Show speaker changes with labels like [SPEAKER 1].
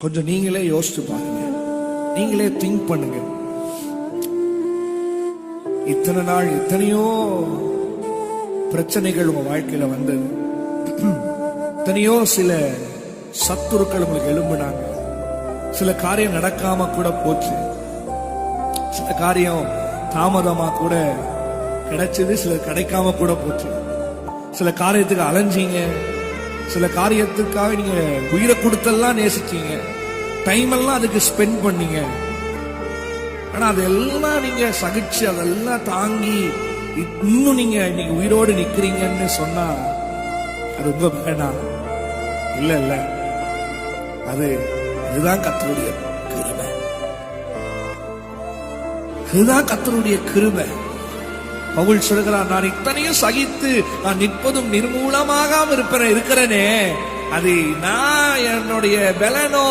[SPEAKER 1] கொஞ்சம் நீங்களே யோசிச்சு பாருங்க, நீங்களே திங்க் பண்ணுங்க. இத்தனை நாள் எத்தனையோ பிரச்சனைகள் உங்க வாழ்க்கையில வந்தது, எத்தனையோ சில சத்துருக்கள் உங்களுக்கு எழும்பினாங்க, சில காரியம் நடக்காம கூட போச்சு, சில காரியம் தாமதமா கூட கிடைச்சது, சில கிடைக்காம கூட போச்சு, சில காரியத்துக்கு அலைஞ்சீங்க, சில காரியத்துக்காக நீங்க உயிரை கொடுத்தெல்லாம் நேசிச்சீங்க, டைம் எல்லாம் அதுக்கு ஸ்பெண்ட் பண்ணீங்க. ஆனா அதெல்லாம் நீங்க சகிச்சு அதெல்லாம் தாங்கி இன்னும் நீங்க இன்னைக்கு உயிரோடு நிக்கிறீங்கன்னு சொன்னா அது ரொம்ப வேணாம். இல்ல இல்ல, அதுதான் கர்த்தருடைய கிருபை, அதுதான் கர்த்தருடைய கிருபை. பவுல் சொல்கிறார், நான் இத்தனையும் சகித்து நான் நிற்பதும் நிர்மூலமாக இருக்கிறேனே, அது நான் என்னுடைய பலனோ